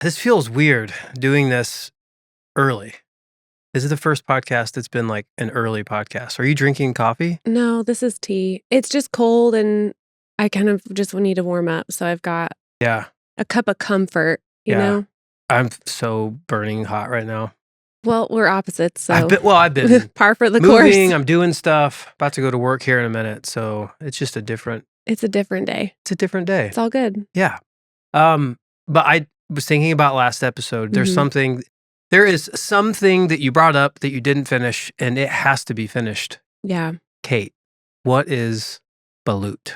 This feels weird doing this early. This is the first podcast that's been like an early podcast. Are you drinking coffee? No, this is tea. It's just cold and I kind of just need to warm up. So I've got Yeah. a cup of comfort, you know? I'm so burning hot right now. Well, we're opposites, so I've been par for the moving. course. I'm doing stuff. About to go to work here in a minute. So it's just a different It's a different day. day. It's all good. Yeah. But I was thinking about last episode. There is something that you brought up that you didn't finish, and it has to be finished. Yeah. Kate, what is balut?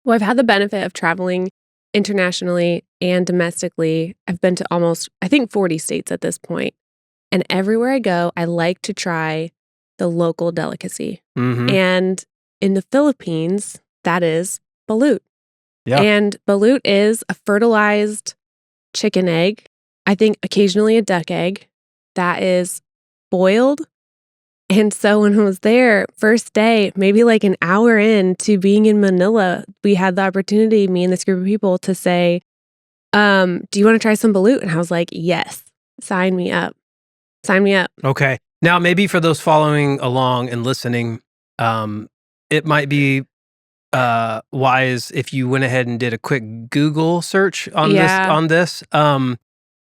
Well, I've had the benefit of traveling internationally and domestically. I've been to almost, I think, 40 states at this point. And everywhere I go, I like to try the local delicacy. Mm-hmm. And in the Philippines, that is balut. Yeah. And balut is a fertilized chicken egg. I think occasionally a duck egg that is boiled. And so when I was there, first day, maybe like an hour into being in Manila, we had the opportunity, me and this group of people, to say, do you want to try some balut? And I was like, yes, sign me up. Sign me up. Okay. Now, maybe for those following along and listening, it might be wise if you went ahead and did a quick Google search on this.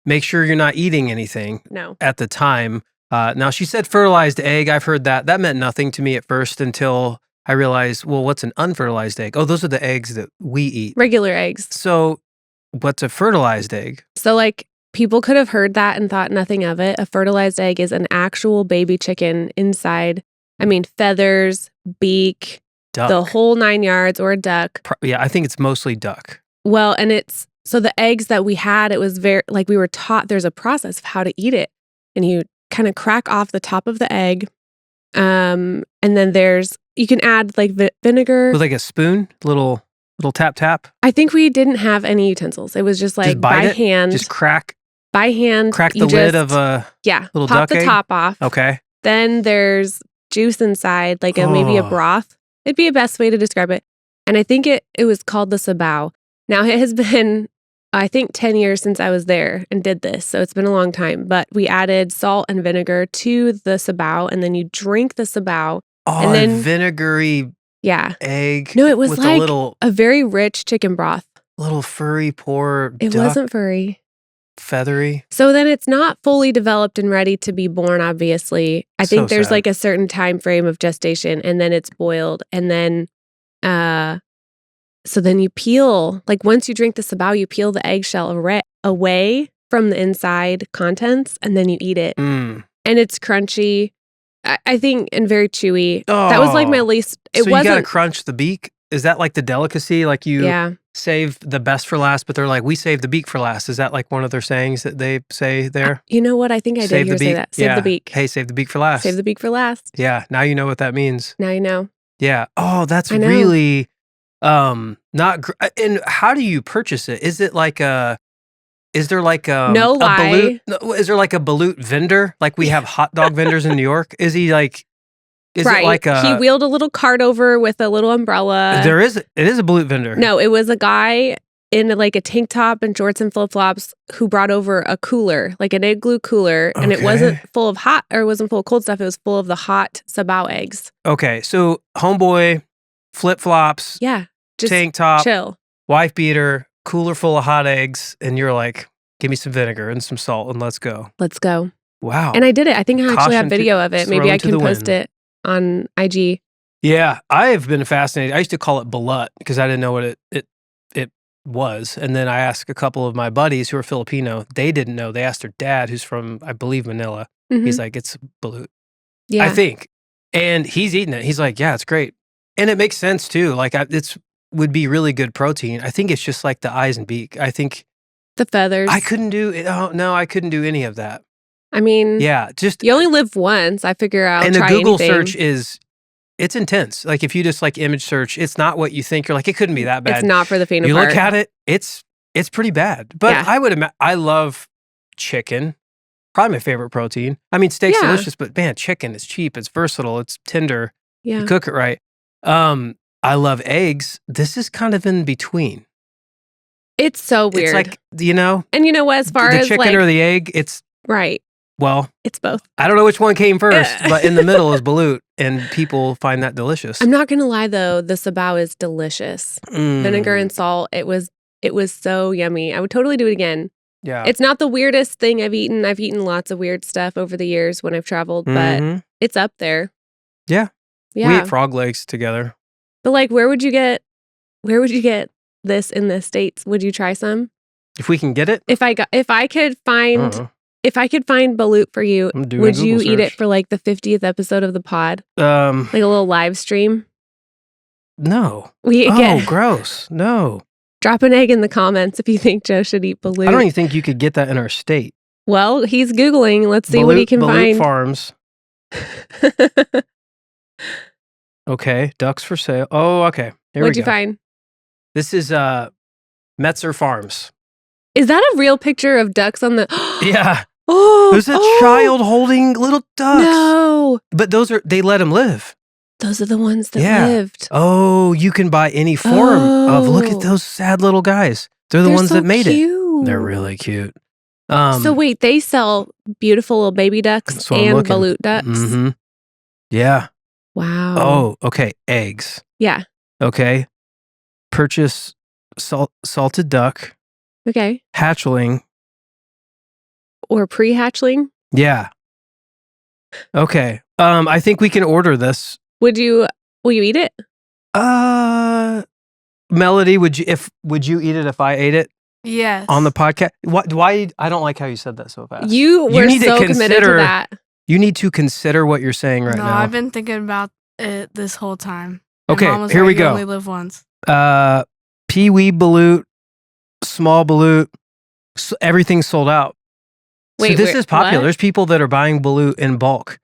Make sure you're not eating anything at the time. Now, she said fertilized egg. I've heard that. That meant nothing to me at first until I realized, well, what's an unfertilized egg? Oh, those are the eggs that we eat. Regular eggs. So what's a fertilized egg? So like people could have heard that and thought nothing of it. A fertilized egg is an actual baby chicken inside. I mean, feathers, beak, duck. The whole 9 yards, or a duck. I think it's mostly duck. Well, and so the eggs that we had, it was very, like we were taught there's a process of how to eat it. And you kind of crack off the top of the egg. And then you can add like vinegar. With like a spoon, little tap tap. I think we didn't have any utensils. It was just like by hand. Just crack. By hand. Crack the lid of a little pop duck the egg? top off. Okay. Then there's juice inside, like maybe a broth. It'd be a best way to describe it. And I think it was called the sabao. Now it has been, I think, 10 years since I was there and did this. So it's been a long time. But we added salt and vinegar to the sabao, and then you drink the sabao. Oh, and then vinegary egg. No, it was with like a very rich chicken broth. Little furry, poor It duck. wasn't furry. Feathery. So then it's not fully developed and ready to be born, obviously. I think there's like a certain time frame of gestation, and then it's boiled. And then, so then you peel, like once you drink the sabao, you peel the eggshell away from the inside contents, and then you eat it. And it's crunchy, I think, and very chewy. Oh, that was like my least, so you gotta crunch the beak? Is that like the delicacy? Like you save the best for last, but they're like, we save the beak for last. Is that like one of their sayings that they say there? You know what? I think I did hear say that. Save the beak. Hey, save the beak for last. Save the beak for last. Yeah. Now you know what that means. Now you know. Yeah. Oh, that's really not. And how do you purchase it? Is it like is there like no lie? Is there like a balut vendor? Like we have hot dog vendors in New York? Is he like? Is it like he wheeled a little cart over with a little umbrella. It is a balut vendor. No, it was a guy in like a tank top and shorts and flip-flops who brought over a cooler, like an igloo cooler, and it wasn't full of hot or it wasn't full of cold stuff. It was full of the hot sabao eggs. Okay, so homeboy, flip-flops, just tank top, chill, wife beater, cooler full of hot eggs, and you're like, give me some vinegar and some salt and let's go. Let's go. Wow. And I did it. I think I actually have video of it. Maybe I can post it on IG. Yeah, I have been fascinated. I used to call it balut because I didn't know what it was. And then I asked a couple of my buddies who are Filipino. They didn't know. They asked their dad, who's from, I believe, Manila. Mm-hmm. He's like, it's balut. Yeah. I think. And he's eating it. He's like, yeah, it's great. And it makes sense too. Like would be really good protein. I think it's just like the eyes and beak. I think the feathers. I couldn't do it. Oh, no, I couldn't do any of that. I mean, you only live once. I figure out. And the Google search it's intense. Like if you just like image search, it's not what you think. You're like, it couldn't be that bad. It's not for the faint of heart. You look at it, it's pretty bad. But I love chicken. Probably my favorite protein. I mean, steak's delicious, but man, chicken is cheap. It's versatile. It's tender. Yeah. You cook it right. I love eggs. This is kind of in between. It's so weird. It's like, you know. And you know what? As far as the chicken or the egg, it's right. Well, it's both. I don't know which one came first, but in the middle is balut, and people find that delicious. I'm not gonna lie though, the sabao is delicious. Vinegar and salt. It was so yummy. I would totally do it again. Yeah. It's not the weirdest thing I've eaten. I've eaten lots of weird stuff over the years when I've traveled, but it's up there. Yeah. We ate frog legs together. But like, where would you get this in the States? Would you try some? If we can get it? If I could find balut for you, would you eat it for like the 50th episode of the pod? Like a little live stream? No. Gross. No. Drop an egg in the comments if you think Joe should eat balut. I don't even think you could get that in our state. Well, he's Googling. Let's see what he can find. Farms. Okay. Ducks for sale. Oh, okay. Here What'd you find? This is Metzer Farms. Is that a real picture of ducks on the... Yeah. There's a child holding little ducks. No. But they let them live. Those are the ones that lived. Oh, you can buy any form of, look at those sad little guys. They're the ones that made it. They're really cute. So wait, they sell beautiful little baby ducks and balut ducks? Mm-hmm. Yeah. Wow. Oh, okay. Eggs. Yeah. Okay. Purchase salted duck. Okay. Hatchling. Or pre-hatchling? Yeah. Okay. I think we can order this. Will you eat it? Melody, would you eat it if I ate it? Yes. On the podcast? Why? I don't like how you said that so fast. You were so committed to that. You need to consider what you're saying right now. No, I've been thinking about it this whole time. Okay, here we go. You only live once. Pee-wee balut, small balut, everything's sold out. Wait, so this is popular. What? There's people that are buying balut in bulk.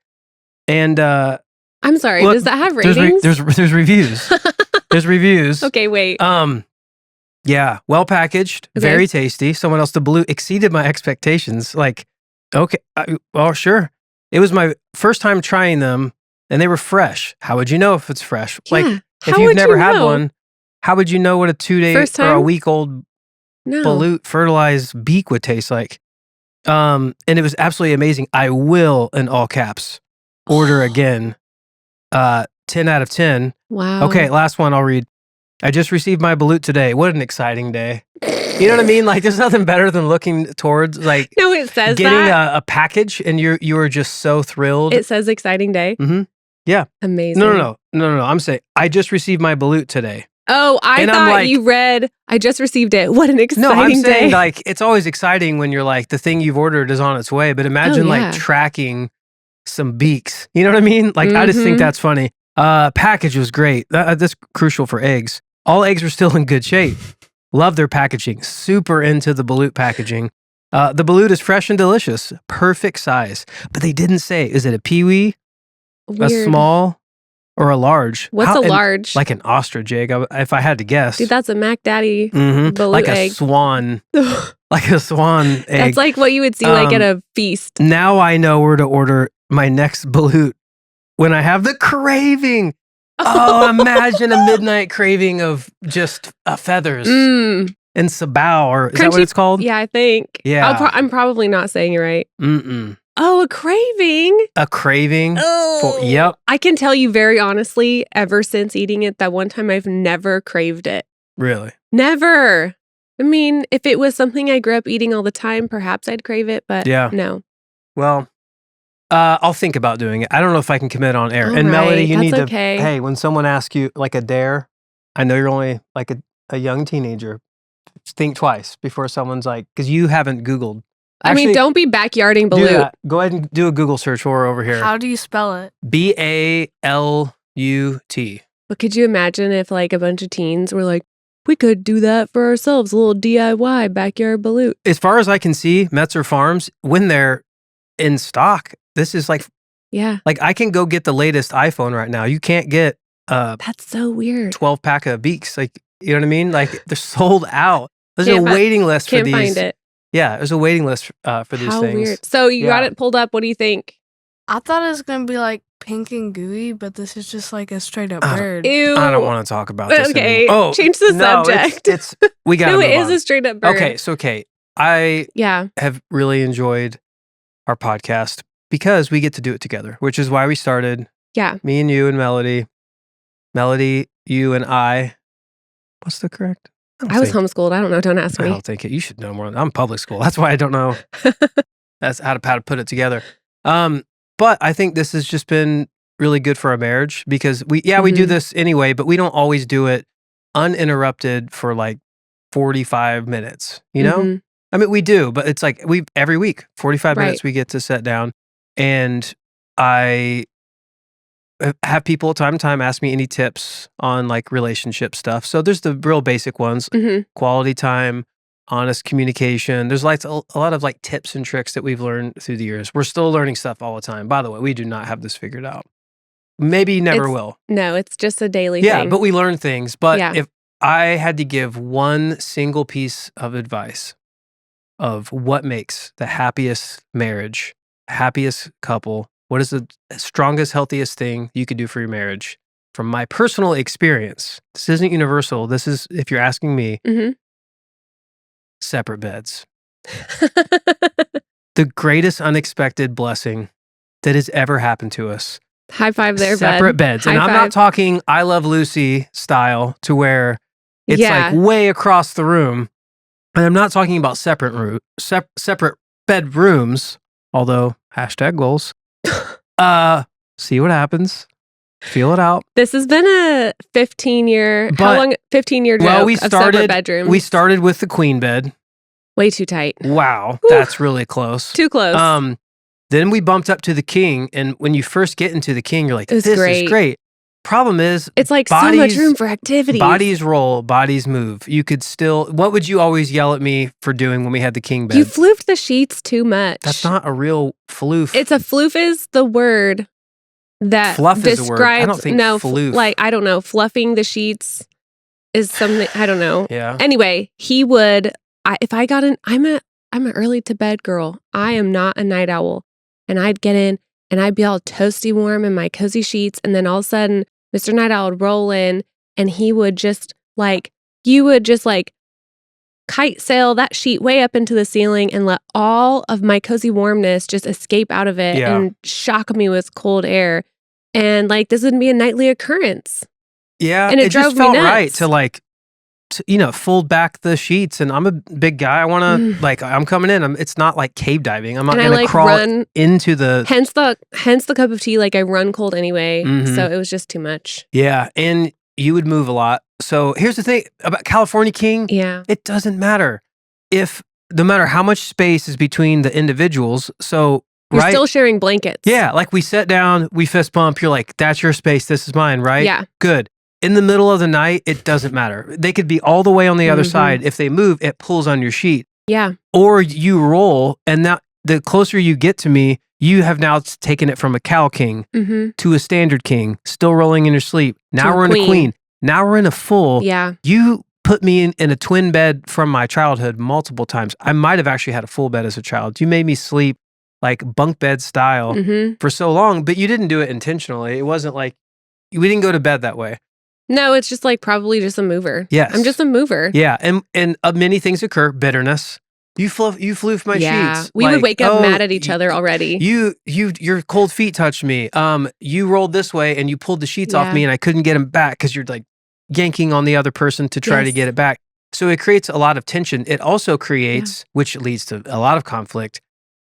And I'm sorry, look, does that have ratings? There's reviews. There's reviews. Okay, wait. Yeah, well packaged, very tasty. Someone else, the balut exceeded my expectations. Like, okay, well, sure. It was my first time trying them, and they were fresh. How would you know if it's fresh? Yeah. Like, if you've never had one, how would you know what a 2-day or a week old balut fertilized beak would taste like? And it was absolutely amazing. I will, in all caps, order again. 10 out of 10. Wow. Okay, last one I'll read. I just received my balut today. What an exciting day. You know what I mean? Like, there's nothing better than looking towards, like, no, it says getting that. a package, and you are just so thrilled. It says exciting day. Mm-hmm. Yeah. Amazing. No. I'm saying I just received my balut today. Oh, I thought you read, I just received it. What an exciting day. No, I'm saying, like, it's always exciting when you're like, the thing you've ordered is on its way. But imagine, like, tracking some beaks. You know what I mean? Like, I just think that's funny. Package was great. That's crucial for eggs. All eggs are still in good shape. Love their packaging. Super into the balut packaging. The balut is fresh and delicious. Perfect size. But they didn't say, is it a peewee, a small, or a large? What's a large? Like an ostrich egg, if I had to guess. Dude, that's a Mac Daddy balut like egg. A swan. Like a swan egg. That's like what you would see like at a feast. Now I know where to order my next balut when I have the craving. Oh, imagine a midnight craving of just feathers and sabao, or is that what it's called? Yeah, I think. Yeah. I'm probably not saying it right. Mm-mm. Oh, a craving. A craving? Oh. Yep. I can tell you very honestly, ever since eating it that one time, I've never craved it. Really? Never. I mean, if it was something I grew up eating all the time, perhaps I'd crave it, but no. Well, I'll think about doing it. I don't know if I can commit on air. All and right, Melody, you need to, okay. Hey, when someone asks you like a dare, I know you're only like a young teenager. Think twice before someone's like, because you haven't Googled. Actually, I mean, don't be backyarding balut. Go ahead and do a Google search for over here. How do you spell it? BALUT. But could you imagine if like a bunch of teens were like, we could do that for ourselves, a little DIY backyard balut. As far as I can see, Metzer Farms, when they're in stock, this is like, like I can go get the latest iPhone right now. You can't get that's so weird. 12 pack of Beaks. Like, you know what I mean? Like they're sold out. There's a waiting list for these. Can't find it. Yeah, there's a waiting list for these things. How weird. So you got it pulled up. What do you think? I thought it was going to be like pink and gooey, but this is just like a straight up bird. Ew. I don't want to talk about this Okay, anymore. change the subject. It's we got to No, move it is on. a straight up bird. Okay, so Kate, I have really enjoyed our podcast because we get to do it together, which is why we started. Yeah. Me and you and Melody. Melody, you and I. What's the correct? I was homeschooled. I don't know. Don't ask me. I don't think it. You should know more. I'm public school. That's why I don't know. That's how to put it together. But I think this has just been really good for our marriage because we do this anyway, but we don't always do it uninterrupted for like 45 minutes, you know? I mean, we do, but it's like every week, 45 minutes we get to sit down, and I have people time to time ask me any tips on like relationship stuff. So there's the real basic ones, quality time, honest communication. There's like a lot of like tips and tricks that we've learned through the years. We're still learning stuff all the time. By the way, we do not have this figured out. Maybe never will. No, it's just a daily thing. Yeah, but we learn things. But if I had to give one single piece of advice of what makes the happiest marriage, happiest couple, what is the strongest, healthiest thing you could do for your marriage? From my personal experience, this isn't universal. This is, if you're asking me, separate beds. The greatest unexpected blessing that has ever happened to us. High five there, separate beds. And I'm not talking I Love Lucy style to where it's like way across the room. And I'm not talking about separate bedrooms, although #goals. See what happens. Feel it out. This has been a 15-year joke of separate bedrooms. We started with the queen bed. Way too tight. Wow, that's really close. Too close. Then we bumped up to the king, and when you first get into the king, you're like, this is great. Problem is, it's like so much room for activity. Bodies roll, bodies move. You could still, what would you always yell at me for doing when we had the king bed? You floofed the sheets too much. That's not a real floof. It's a floof is the word that fluff describes, is the word. I don't think floof. Like, I don't know, fluffing the sheets is something, I don't know. Yeah. Anyway, he would, if I got in, I'm an early to bed girl. I am not a night owl. And I'd get in and I'd be all toasty warm in my cozy sheets. And then all of a sudden, Mr. Night Owl would roll in and he would just like, you would just like kite sail that sheet way up into the ceiling and let all of my cozy warmness just escape out of it and shock me with cold air. And like, this would be a nightly occurrence. Yeah. And it drove just felt me nuts. right to like, fold back the sheets. And I'm a big guy. I want to like, I'm coming in. It's not like cave diving. I'm not going to crawl into the. Hence the cup of tea. Like I run cold anyway. So it was just too much. Yeah. And you would move a lot. So here's the thing about California King. Yeah. It doesn't matter no matter how much space is between the individuals. So you're still sharing blankets. Yeah. Like we sat down, we fist bump. You're like, that's your space. This is mine. Right. Yeah. Good. In the middle of the night, it doesn't matter. They could be all the way on the other side. If they move, it pulls on your sheet. Yeah. Or you roll, and now the closer you get to me, you have now taken it from a cow king to a standard king, still rolling in your sleep. Now we're in a queen. Now we're in a full. Yeah. You put me in a twin bed from my childhood multiple times. I might have actually had a full bed as a child. You made me sleep like bunk bed style for so long, but you didn't do it intentionally. It wasn't like, we didn't go to bed that way. No, it's just like probably just a mover. Yes. I'm just a mover. Yeah. And many things occur. Bitterness. You floof my sheets. We would wake up mad at each other already. Your cold feet touched me. You rolled this way and you pulled the sheets off me and I couldn't get them back because you're like yanking on the other person to try to get it back. So it creates a lot of tension. It also creates, which leads to a lot of conflict,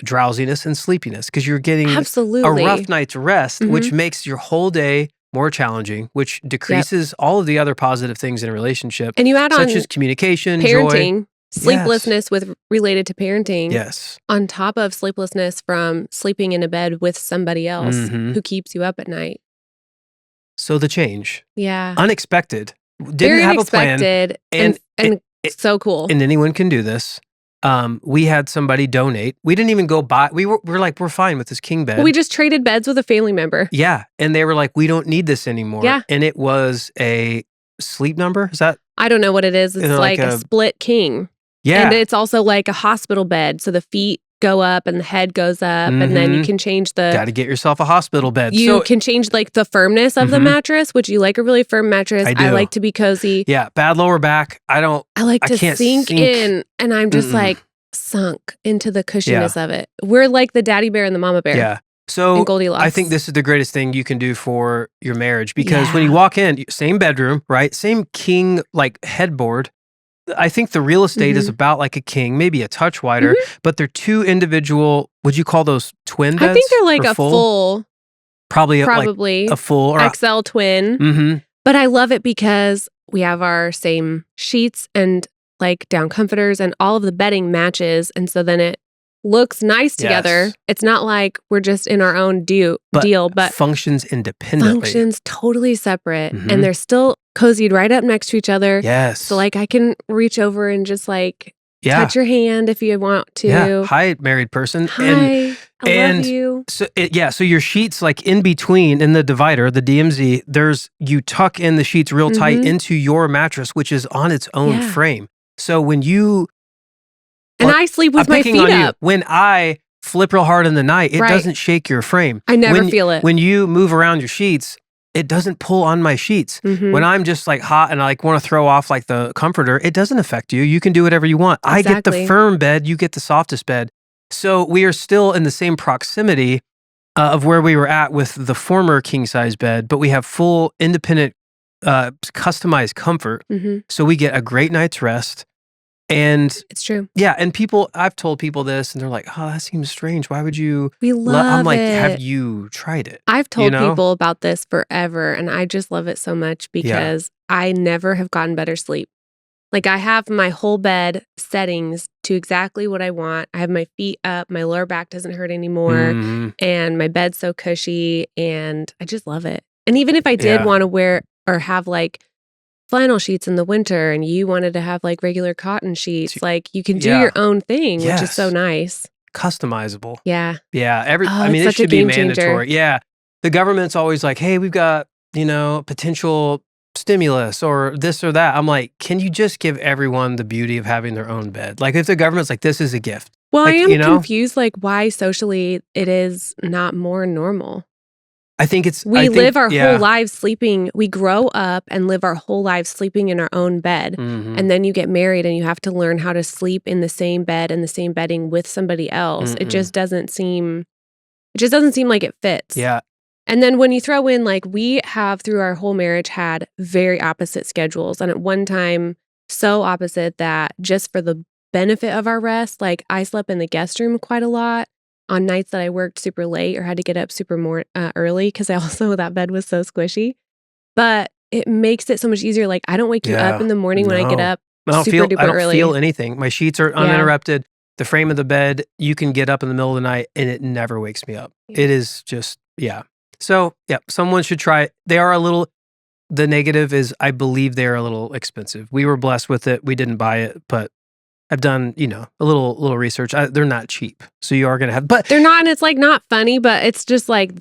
drowsiness and sleepiness because you're getting a rough night's rest, which makes your whole day more challenging, which decreases all of the other positive things in a relationship. And you add on such as communication, parenting, joy. sleeplessness related to parenting. Yes. On top of sleeplessness from sleeping in a bed with somebody else who keeps you up at night. So the change. Yeah. Unexpected. Didn't Very have unexpected a plan. And so cool. And anyone can do this. We had somebody donate. We didn't even go buy. We're like, we're fine with this king bed. Well, we just traded beds with a family member. Yeah. And they were like, we don't need this anymore. Yeah. And it was a sleep number. Is that? I don't know what it is. It's like a split king. Yeah. And it's also like a hospital bed. So the feet go up and the head goes up, and then you can change the... Got to get yourself a hospital bed. You can change like the firmness of the mattress. Would you like a really firm mattress? I do. I like to be cozy. Yeah, bad lower back. I like to sink in, and I'm just like sunk into the cushiness of it. We're like the daddy bear and the mama bear. Yeah. So Goldilocks. I think this is the greatest thing you can do for your marriage, because when you walk in, same bedroom, right? Same king like headboard. I think the real estate is about like a king, maybe a touch wider, but they're two individual, would you call those twin beds? I think they're like a full. Probably like a full or XL twin. But I love it because we have our same sheets and like down comforters, and all of the bedding matches. And so then it looks nice together. Yes. It's not like we're just in our own deal, but functions independently. Functions totally separate. And they're still cozied right up next to each other. Yes. So like I can reach over and just like touch your hand if you want to. Yeah. Hi, married person. Hi. I love you. So so your sheets, like in between, in the divider, the DMZ, you tuck in the sheets real tight into your mattress, which is on its own frame. So when you... And I sleep with my feet up. When I flip real hard in the night, it doesn't shake your frame. I never feel it. When you move around your sheets, it doesn't pull on my sheets. When I'm just like hot and I like want to throw off like the comforter, it doesn't affect you. You can do whatever you want. Exactly. I get the firm bed, you get the softest bed. So we are still in the same proximity of where we were at with the former king size bed, but we have full independent customized comfort. So we get a great night's rest. And it's true. Yeah. And I've told people this and they're like, oh, that seems strange. Why would you? We love I'm like, it. have you tried it? I've told people about this forever, and I just love it so much because I never have gotten better sleep. Like I have my whole bed settings to exactly what I want. I have my feet up, my lower back doesn't hurt anymore, and my bed's so cushy, and I just love it. And even if I did want to wear or have like flannel sheets in the winter and you wanted to have like regular cotton sheets, like you can do your own thing, which is so nice. Customizable. Yeah. Yeah. I mean, it should be mandatory. Yeah. The government's always like, hey, we've got, potential stimulus or this or that. I'm like, can you just give everyone the beauty of having their own bed? Like if the government's like, this is a gift. Well, like, I am confused, like why socially it is not more normal. I think we live our whole lives sleeping. We grow up and live our whole lives sleeping in our own bed. And then you get married and you have to learn how to sleep in the same bed and the same bedding with somebody else. It just doesn't seem like it fits. Yeah. And then when you throw in, like we have through our whole marriage had very opposite schedules. And at one time, so opposite that just for the benefit of our rest, like I slept in the guest room quite a lot on nights that I worked super late or had to get up super early because that bed was so squishy. But it makes it so much easier. Like I don't wake you up in the morning when I get up super duper early. I don't feel anything. My sheets are uninterrupted. The frame of the bed, you can get up in the middle of the night and it never wakes me up. It is just, So, someone should try it. They are the negative is I believe they are a little expensive. We were blessed with it. We didn't buy it, but I've done, a little research. They're not cheap. So you are going to have, but they're not, and it's like not funny, but it's just like,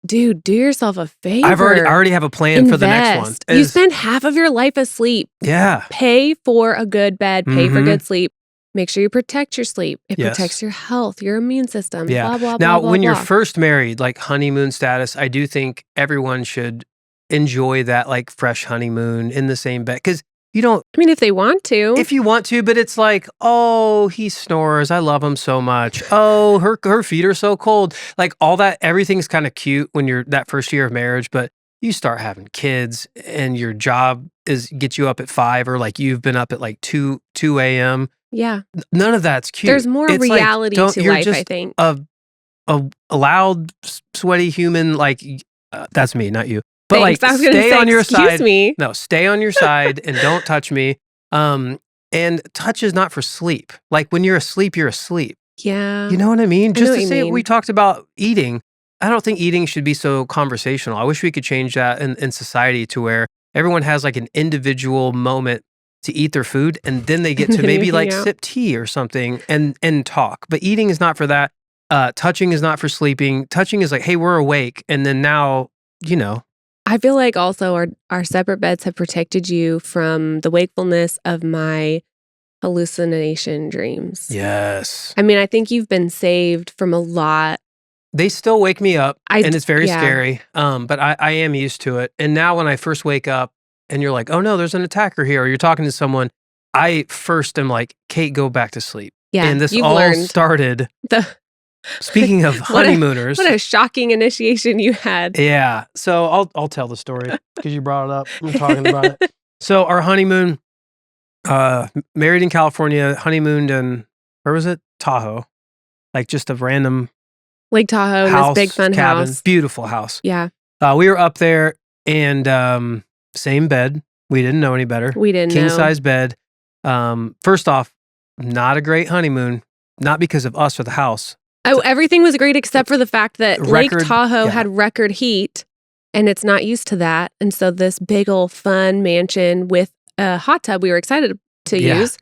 dude, do yourself a favor. I already have a plan for the next one. You spend half of your life asleep. Yeah. Pay for a good bed, pay for good sleep. Make sure you protect your sleep. It protects your health, your immune system, blah, blah, now, blah, when blah, you're first married, like honeymoon status, I do think everyone should enjoy that like fresh honeymoon in the same bed. Because you don't... I mean, if they want to. If you want to, but it's like, oh, he snores. I love him so much. Oh, her feet are so cold. Like all that, everything's kind of cute when you're that first year of marriage, but you start having kids and your job gets you up at 5 or like you've been up at like 2 a.m. Yeah. None of that's cute. There's more reality to life, I think. A loud, sweaty human, like that's me, not you. But Thanks. like, stay on your side. Excuse me. No, stay on your side and don't touch me. And touch is not for sleep. Like when you're asleep, you're asleep. Yeah. You know what I mean? Just to say, mean. we talked about eating. I don't think eating should be so conversational. I wish we could change that in society to where everyone has like an individual moment to eat their food and then they get to maybe like sip tea or something and talk. But eating is not for that. Touching is not for sleeping. Touching is like, hey, we're awake. And then now, I feel like also our separate beds have protected you from the wakefulness of my hallucination dreams. Yes. I mean, I think you've been saved from a lot. They still wake me up, and it's very scary, but I am used to it. And now when I first wake up and you're like, oh no, there's an attacker here, or you're talking to someone, I first am like, Kate, go back to sleep. Yeah, and this all started, speaking of honeymooners. What a shocking initiation you had. Yeah, so I'll tell the story because you brought it up. I'm talking about it. So our honeymoon, married in California, honeymooned in, where was it? Tahoe. Like just a random Lake Tahoe, house, in this big fun cabin, house. Beautiful house. Yeah. We were up there and same bed. We didn't know any better. We didn't know. King size bed. First off, not a great honeymoon. Not because of us or the house. Oh, everything was great except for the fact that Lake Tahoe had record heat and it's not used to that. And so this big old fun mansion with a hot tub we were excited to use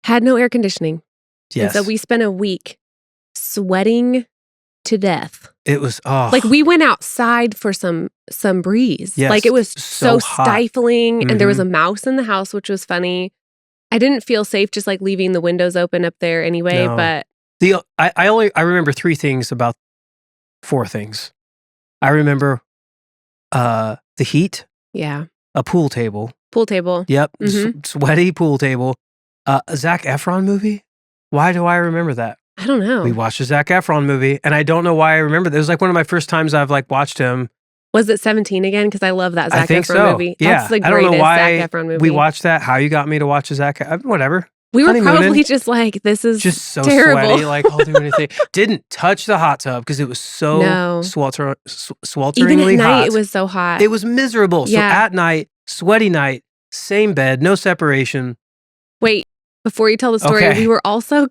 had no air conditioning. Yes. And so we spent a week sweating to death. It was like we went outside for some breeze. Yes, like it was so hot. stifling, and there was a mouse in the house, which was funny. I didn't feel safe just like leaving the windows open up there anyway. No. But I remember 4 things. I remember the heat. Yeah. A pool table. Yep. Sweaty pool table. A Zac Efron movie. Why do I remember that? I don't know. We watched a Zac Efron movie, and I don't know why I remember that. It was like one of my first times I've like watched him. Was it 17 again? Because I love that Zac Efron movie. Yeah. That's the I don't know greatest why Zac Efron movie. we watched that. How you got me to watch a whatever. We were probably just like, this is just so terrible. Sweaty. Like I'll do anything. Didn't touch the hot tub because it was so swelteringly Even at night, hot. it was so hot. It was miserable. So at night, sweaty night, same bed, no separation. Wait, before you tell the story, we were also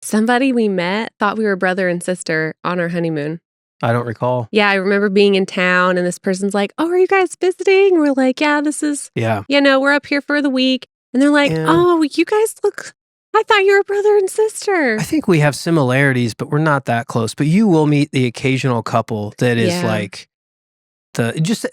somebody we met thought we were brother and sister on our honeymoon. I don't recall. Yeah, I remember being in town and this person's like, oh, are you guys visiting? We're like, yeah, this is, we're up here for the week. And they're like, oh, you guys look, I thought you were brother and sister. I think we have similarities, but we're not that close. But you will meet the occasional couple that is like, just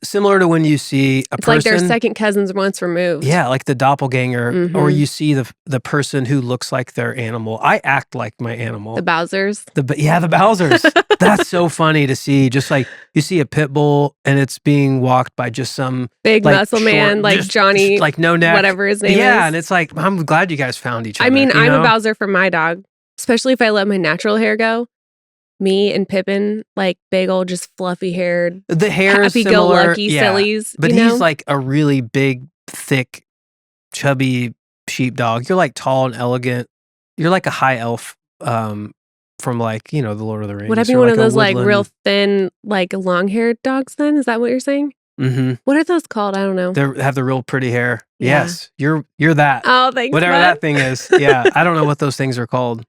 similar to when you see a person. It's like they're second cousins once removed. Yeah, like the doppelganger, or you see the person who looks like their animal. I act like my animal. The Bowsers. The Bowsers. That's so funny to see. Just like you see a pit bull and it's being walked by just some big muscle man, like Johnny, like no neck, whatever his name is. Yeah, and it's like, I'm glad you guys found each other. I mean, I'm a Bowser for my dog, especially if I let my natural hair go. Me and Pippin, like big old, just fluffy haired, the hair is happy-go-lucky sillies. But he's like a really big, thick, chubby sheepdog. You're like tall and elegant. You're like a high elf from like, the Lord of the Rings. Would I be one of those like real thin, like long-haired dogs then? Is that what you're saying? Mm-hmm. What are those called? I don't know. They have the real pretty hair. Yeah. Yes, you're that. Oh, thanks. Whatever that thing is. Yeah, I don't know what those things are called.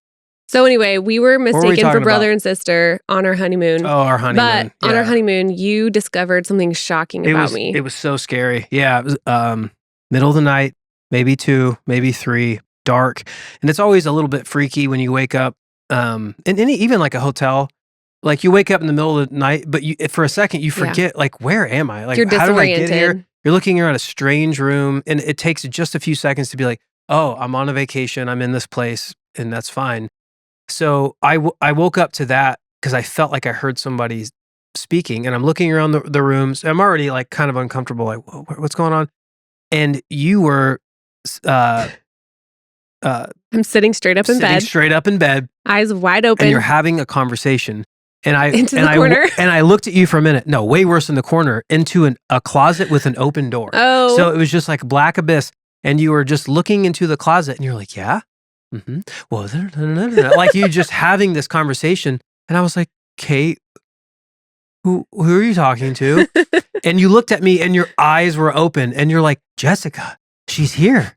So anyway, we were mistaken for brother and sister on our honeymoon. Oh, our honeymoon. But on our honeymoon, you discovered something shocking about me. It was so scary. Yeah, it was middle of the night, maybe 2, maybe 3, dark. And it's always a little bit freaky when you wake up. And even like a hotel, like you wake up in the middle of the night, but for a second you forget, like, where am I? Like, you're how did I get disoriented. here? You're looking around a strange room, and it takes just a few seconds to be like, oh, I'm on a vacation. I'm in this place, and that's fine. So I woke up to that because I felt like I heard somebody speaking, and I'm looking around the rooms. I'm already like kind of uncomfortable, like, what's going on? And you were, I'm sitting straight up in bed, eyes wide open, and you're having a conversation. And corner. And I looked at you for a minute. No, way worse than the corner, into a closet with an open door. Oh, so it was just like black abyss, and you were just looking into the closet, and you're like, yeah. Mm-hmm. Well, like you just having this conversation, and I was like, Kate, who are you talking to? And you looked at me, and your eyes were open, and you're like, Jessica, she's here.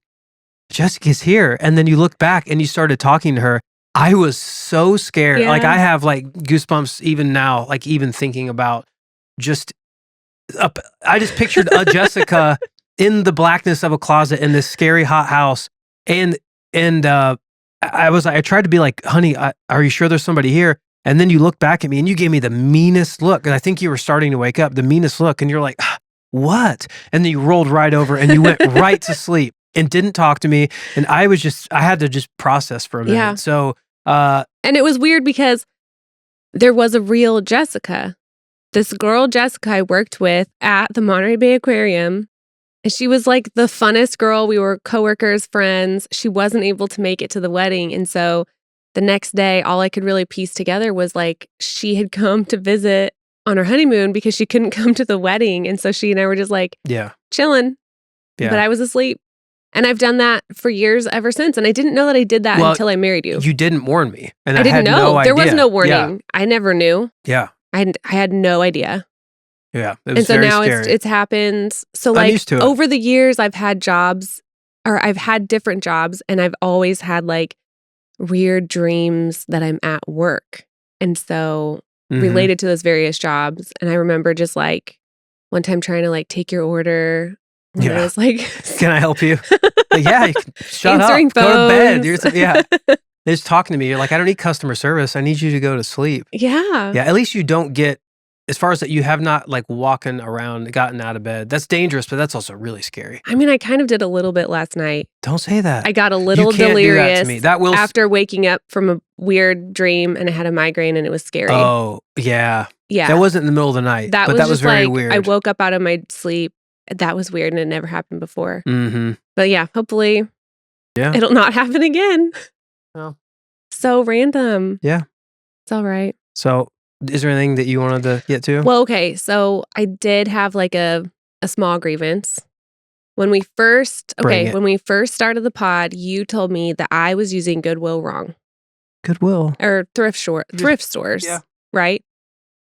Jessica's here. And then you looked back, and you started talking to her. I was so scared. Like I have like goosebumps even now, like even thinking about I just pictured a Jessica in the blackness of a closet in this scary hot house, and I tried to be like, honey, are you sure there's somebody here? And then you looked back at me and you gave me the meanest look. And I think you were starting to wake up, the meanest look. And you're like, what? And then you rolled right over and you went right to sleep. and didn't talk to me. And I had to just process for a minute. Yeah. So, and it was weird because there was a real Jessica. This girl, Jessica, I worked with at the Monterey Bay Aquarium. And she was like the funnest girl. We were coworkers, friends. She wasn't able to make it to the wedding. And so the next day, all I could really piece together was like she had come to visit on her honeymoon because she couldn't come to the wedding. And so she and I were just like chilling. Yeah. But I was asleep. And I've done that for years ever since. And I didn't know that I did that until I married you. You didn't warn me. And I didn't know. No idea. There was no warning. Yeah. I never knew. Yeah. I had no idea. Yeah. It was and so very now scary. it's happened. So I'm used to it. Over the years, I've had jobs, or I've had different jobs, and I've always had like weird dreams that I'm at work. And so related to those various jobs. And I remember just like one time trying to like take your order. And I was like, can I help you? Like, yeah, you can shut answering up. Phones. Go to bed. Yeah. They're just talking to me. You're like, I don't need customer service. I need you to go to sleep. Yeah. Yeah. At least you don't get, as far as that, you have not like walking around, gotten out of bed. That's dangerous, but that's also really scary. I mean, I kind of did a little bit last night. Don't say that. I got a little delirious do that to me. That will after waking up from a weird dream, and I had a migraine, and it was scary. Oh, yeah. Yeah. That wasn't in the middle of the night, but that was very weird. I woke up out of my sleep. That was weird, and it never happened before. Mm-hmm. But yeah, hopefully it'll not happen again. Oh. So random. Yeah. It's all right. So is there anything that you wanted to get to? Well, okay. So I did have like a small grievance. When we first started the pod, you told me that I was using Goodwill wrong. Goodwill. Or thrift stores. Yeah. Right?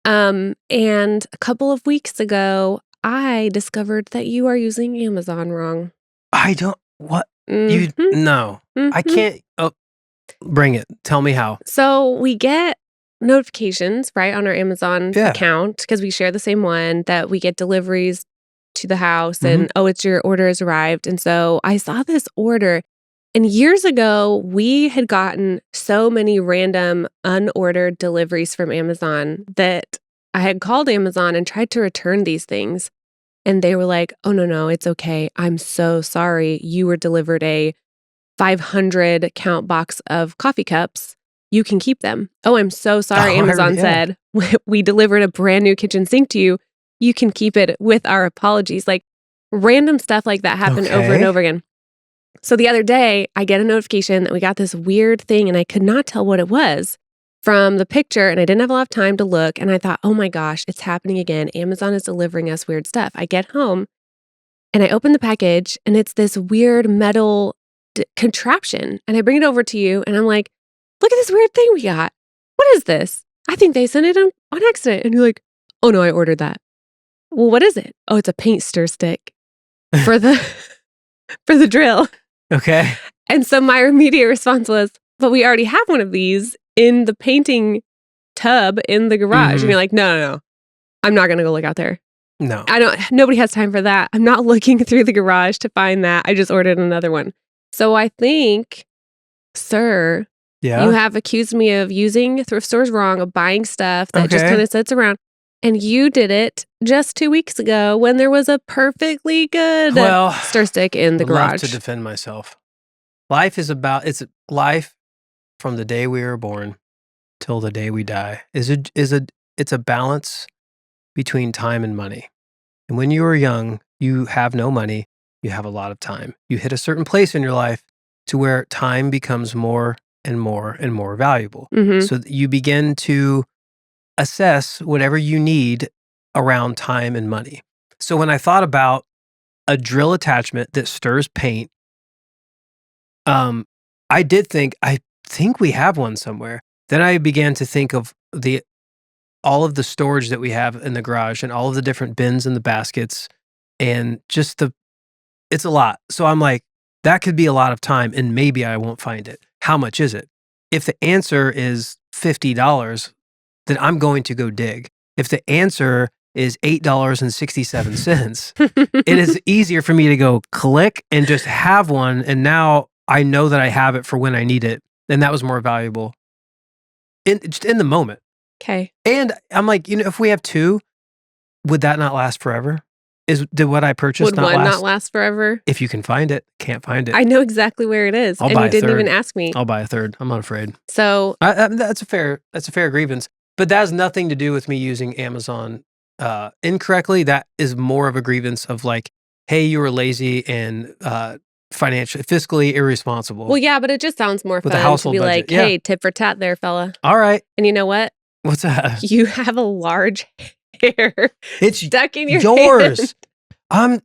And a couple of weeks ago, I discovered that you are using Amazon wrong. I don't, what? You, no. I can't, bring it. Tell me how. So we get notifications, right, on our Amazon account, because we share the same one, that we get deliveries to the house and, it's your order has arrived. And so I saw this order, and years ago, we had gotten so many random unordered deliveries from Amazon that I had called Amazon and tried to return these things. And they were like, oh, no, it's okay. I'm so sorry. You were delivered a 500 count box of coffee cups. You can keep them. Oh, I'm so sorry. Amazon said, we delivered a brand new kitchen sink to you. You can keep it with our apologies. Like random stuff like that happened over and over again. So the other day, I get a notification that we got this weird thing, and I could not tell what it was from the picture, and I didn't have a lot of time to look. And I thought, oh my gosh, it's happening again. Amazon is delivering us weird stuff. I get home and I open the package, and it's this weird metal contraption. And I bring it over to you, and I'm like, look at this weird thing we got. What is this? I think they sent it on accident. And you're like, oh no, I ordered that. Well, what is it? Oh, it's a paint stir stick for the drill. Okay. And so my immediate response was, but we already have one of these in the painting tub in the garage. And you're like, no. I'm not going to go look out there. No. Nobody has time for that. I'm not looking through the garage to find that. I just ordered another one. So I think, sir, you have accused me of using thrift stores wrong, of buying stuff that just kind of sits around. And you did it just 2 weeks ago when there was a perfectly good stir stick in the garage. I'd love to defend myself. Life is life from the day we were born till the day we die. It's a balance between time and money. And when you are young, you have no money, you have a lot of time. You hit a certain place in your life to where time becomes more and more and more valuable. So you begin to assess whatever you need around time and money. So when I thought about a drill attachment that stirs paint, I think we have one somewhere. Then I began to think of all of the storage that we have in the garage and all of the different bins and the baskets, and just it's a lot. So I'm like, that could be a lot of time, and maybe I won't find it. How much is it? If the answer is $50, then I'm going to go dig. If the answer is $8.67, it is easier for me to go click and just have one. And now I know that I have it for when I need it. And that was more valuable just in the moment. Okay. And I'm like, if we have two, would that not last forever? Did what I purchased Would one not last forever? If you can find it, can't find it. I know exactly where it is, and you didn't even ask me. I'll buy a third. I'm not afraid. So that's a fair grievance, but that has nothing to do with me using Amazon incorrectly. That is more of a grievance of like, hey, you were lazy and fiscally irresponsible. Well, yeah, but it just sounds more fun to be like, hey, tit for tat there, fella. All right. And you know what? What's that? You have a large hair. It's stuck in your yours. hand. I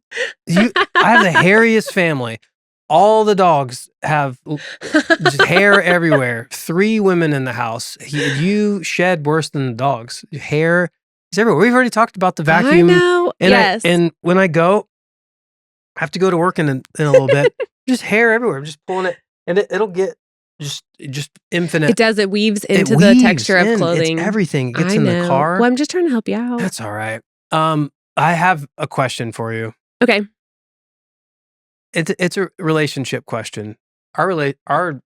have the hairiest family. All the dogs have just hair everywhere. 3 women in the house. You shed worse than the dogs. Hair is everywhere. We've already talked about the vacuum. I know. And yes. And when I have to go to work in a little bit. Just hair everywhere. I'm just pulling it, and it'll get just infinite. It does. It weaves into the texture of clothing. It's everything. It gets in the car. Well, I'm just trying to help you out. That's all right. I have a question for you. Okay. It's a relationship question. Our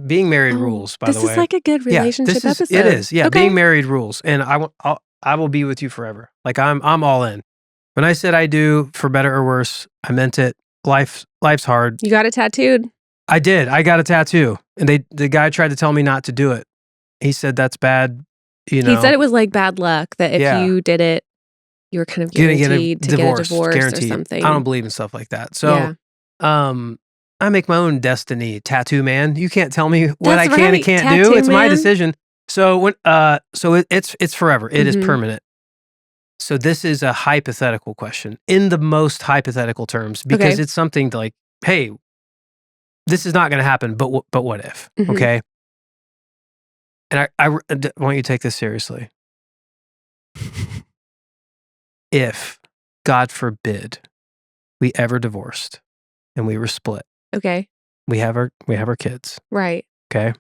being married rules, by the way. This is like a good relationship episode. It is. Yeah, okay. Being married rules. And I will be with you forever. Like I'm all in. When I said I do, for better or worse, I meant it. Life's hard. You got it tattooed? I did. I got a tattoo. And the guy tried to tell me not to do it. He said that's bad, He said it was like bad luck, that if you did it, you were kind of guaranteed to get a divorce or something. I don't believe in stuff like that. So I make my own destiny, tattoo man. You can't tell me what I can and can't do. It's my decision. So when it's forever. It is permanent. So this is a hypothetical question in the most hypothetical terms, because it's something to like, hey, this is not going to happen, but what if? Okay. And I want you to take this seriously. If, God forbid, we ever divorced and we were split. Okay. We have our kids. Right. Okay.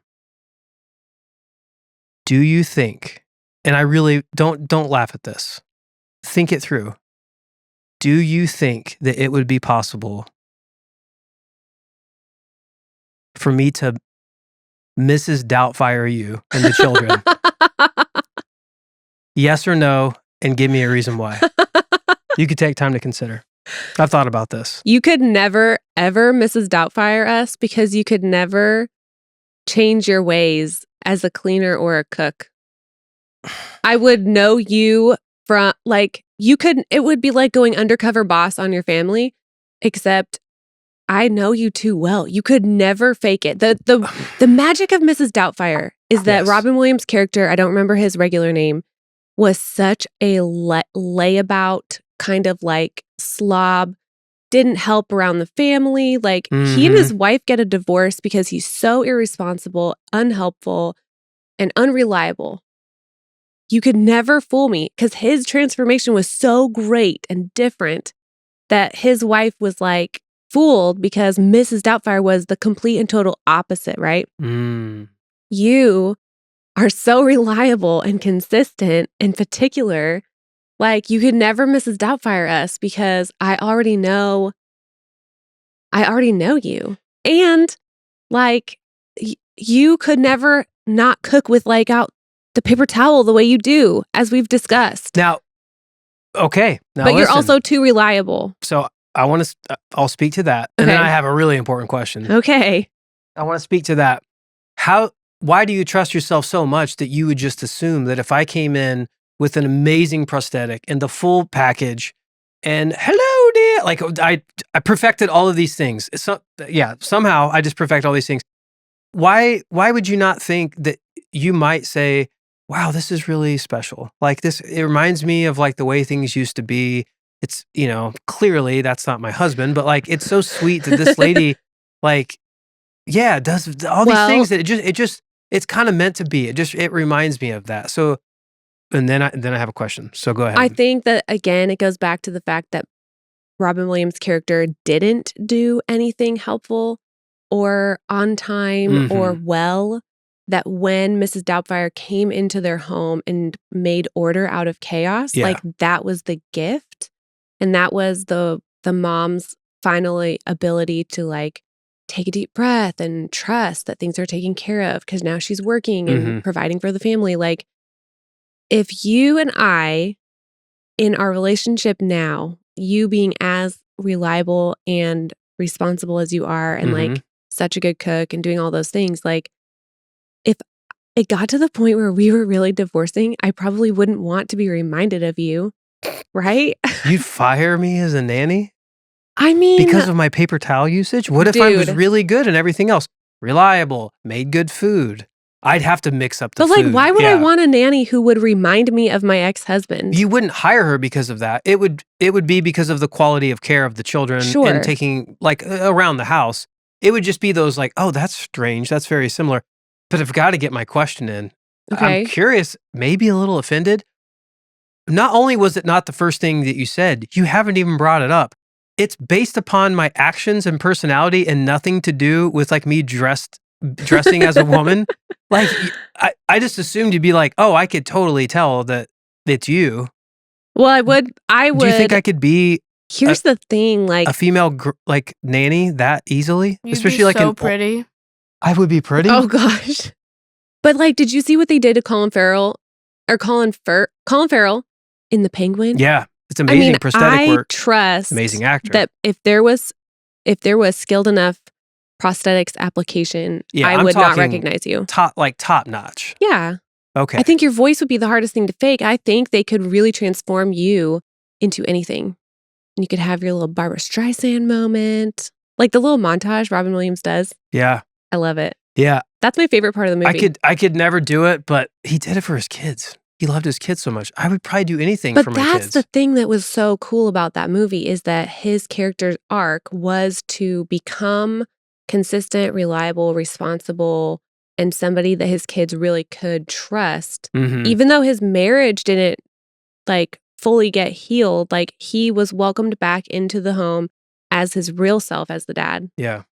Do you think, and I really don't laugh at this. Think it through. Do you think that it would be possible for me to Mrs. Doubtfire you and the children? Yes or no, and give me a reason why. You could take time to consider. I've thought about this. You could never, ever Mrs. Doubtfire us, because you could never change your ways as a cleaner or a cook. I would know you from, like, it would be like going undercover boss on your family, except I know you too well. You could never fake it. The magic of Mrs. Doubtfire is that Robin Williams' character, I don't remember his regular name, was such a layabout, kind of like slob, didn't help around the family. Like he and his wife get a divorce because he's so irresponsible, unhelpful, and unreliable. You could never fool me, because his transformation was so great and different that his wife was like fooled because Mrs. Doubtfire was the complete and total opposite, right? You are so reliable and consistent and particular. Like, you could never Mrs. Doubtfire us, because I already know you. And like you could never not cook with like out the paper towel the way you do, as we've discussed. Now, okay. Now but you're also too reliable. So I'll speak to that. And then I have a really important question. Okay. I want to speak to that. Why do you trust yourself so much that you would just assume that if I came in with an amazing prosthetic and the full package and hello dear, like I perfected all of these things. Somehow I just perfect all these things. Why would you not think that you might say, wow, this is really special. Like this, it reminds me of like the way things used to be. It's, clearly that's not my husband, but like, it's so sweet that this lady, like, does all these things that it's kind of meant to be. It reminds me of that. So, and then I have a question. So go ahead. I think that, again, it goes back to the fact that Robin Williams' character didn't do anything helpful or on time or well, that when Mrs. Doubtfire came into their home and made order out of chaos, like that was the gift. And that was the mom's finally ability to like take a deep breath and trust that things are taken care of, because now she's working and providing for the family. Like, if you and I in our relationship now you being as reliable and responsible as you are and like such a good cook and doing all those things, like if it got to the point where we were really divorcing, I probably wouldn't want to be reminded of you, right? You'd fire me as a nanny? I mean, because of my paper towel usage? What if I was really good and everything else? Reliable, made good food. I'd have to mix up the food. But like, why would I want a nanny who would remind me of my ex-husband? You wouldn't hire her because of that. It would be because of the quality of care of the children and taking like around the house. It would just be those like, oh, that's strange. That's very similar. But I've got to get my question in. Okay. I'm curious, maybe a little offended. Not only was it not the first thing that you said, you haven't even brought it up. It's based upon my actions and personality and nothing to do with like me dressing as a woman. Like I just assumed you'd be like, oh, I could totally tell that it's you. Well, I would. Do you think I could be Here's the thing, like a female like nanny that easily? You'd Especially be like so pretty. I would be pretty. Oh gosh. But like, did you see what they did to Colin Farrell in The Penguin? Yeah. It's amazing prosthetic work. I trust amazing actor. that if there was skilled enough prosthetics application, I would not recognize you. Top notch. Yeah. Okay. I think your voice would be the hardest thing to fake. I think they could really transform you into anything. And you could have your little Barbara Streisand moment. Like the little montage Robin Williams does. Yeah. I love it. Yeah. That's my favorite part of the movie. I could never do it, but he did it for his kids. He loved his kids so much. I would probably do anything for my kids. But that's the thing that was so cool about that movie is that his character's arc was to become consistent, reliable, responsible, and somebody that his kids really could trust. Even though his marriage didn't like fully get healed, like he was welcomed back into the home as his real self as the dad. Yeah.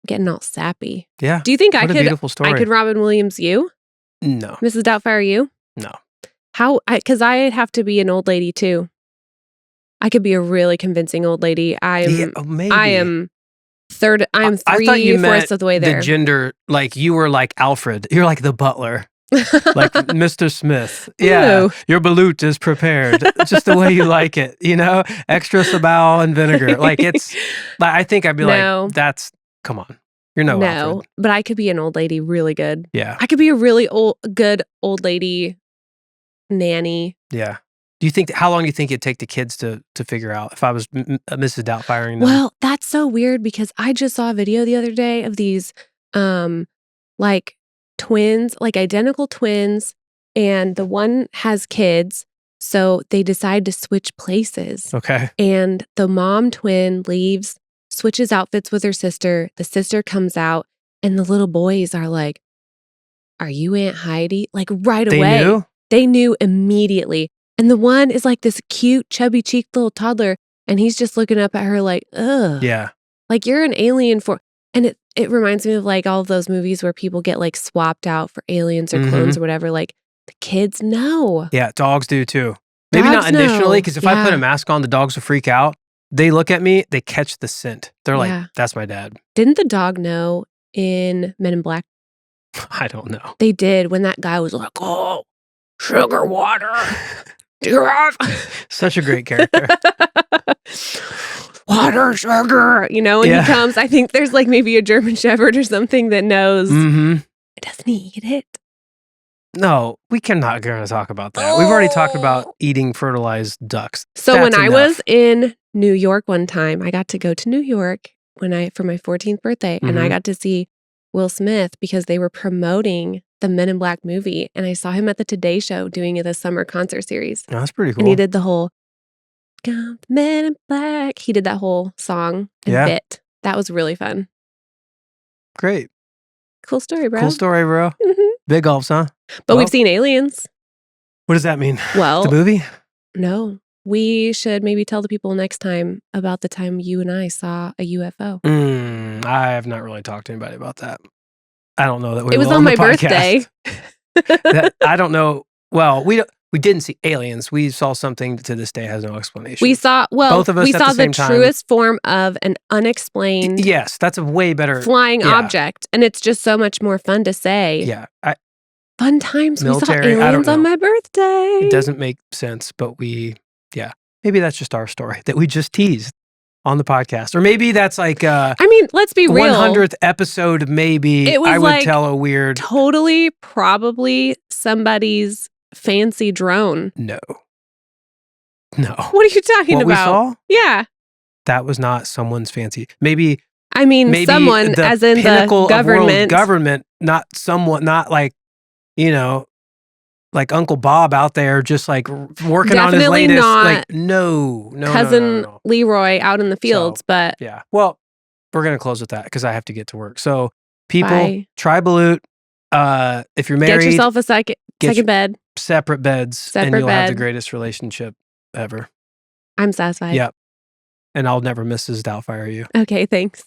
Getting all sappy. Yeah. Do you think what a beautiful story. I could Robin Williams you? No. Mrs. Doubtfire you? No. How? Because I'd have to be an old lady too. I could be a really convincing old lady. I am third. I'm three-fourths of the way there. The gender, like you were like Alfred. You're like the butler, like Mr. Smith. Yeah, your balut is prepared just the way you like it. You know, extra sabal and vinegar. Like it's. Like, I think I'd be like, that's. Come on, you're no Alfred. But I could be an old lady really good. Yeah, I could be a really good old lady. Nanny. Yeah. Do you think how long do you think it'd take the kids to figure out if I was Mrs. Doubtfiring them? Well, that's so weird because I just saw a video the other day of these like twins, like identical twins, and the one has kids, so they decide to switch places. Okay. And the mom twin leaves, switches outfits with her sister. The sister comes out and the little boys are like, "Are you Aunt Heidi?" Like right away. They knew? They knew immediately. And the one is like this cute, chubby-cheeked little toddler, and he's just looking up at her like, ugh. Yeah. Like, you're an alien for... And it reminds me of like all of those movies where people get like swapped out for aliens or clones or whatever. Like, the kids know. Yeah, dogs do too. Maybe Dogs not initially, because if I yeah. put a mask on, the dogs will freak out. They look at me, they catch the scent. They're like, that's my dad. Didn't the dog know in Men in Black? I don't know. They did when that guy was like, oh, sugar water. Do you have? Such a great character. Water, sugar. You know, when he comes, I think there's like maybe a German Shepherd or something that knows. Doesn't he eat it? No, we cannot going to talk about that. We've already talked about eating fertilized ducks. So when I was in New York one time, I got to go to New York for my 14th birthday, and I got to see Will Smith because they were promoting the Men in Black movie, and I saw him at the Today Show doing the summer concert series. Oh, that's pretty cool. And he did the whole Men in Black. He did that whole song and bit. That was really fun. Great. Cool story, bro. Cool story, bro. Big gulps, huh? But we've seen aliens. What does that mean? Well, the movie? No. We should maybe tell the people next time about the time you and I saw a UFO. I have not really talked to anybody about that. I don't know that we It was on my birthday. I don't know. Well, we didn't see aliens. We saw something to this day has no explanation. We saw, both of us we at saw the same the time. truest form of an unexplained Yes, that's a way better flying object. And it's just so much more fun to say. Yeah. Fun times. Military, we saw aliens on my birthday. It doesn't make sense, but maybe that's just our story that we just teased on the podcast. Or maybe that's like I mean, let's be real. 100th episode, maybe it was I would like tell a weird... Totally, probably somebody's fancy drone. No. What are you talking what about? We saw? Yeah. That was not someone's fancy. Maybe someone as in the government. Government, not someone, not like, you know, like Uncle Bob out there just like working on his latest. Not like, no. Cousin Leroy out in the fields, but yeah. Well, we're gonna close with that because I have to get to work. So people, try Balut. If you're married, get yourself a second bed, separate beds, and you'll have the greatest relationship ever. I'm satisfied. Yep. And I'll never miss Doubtfire you. Okay, thanks.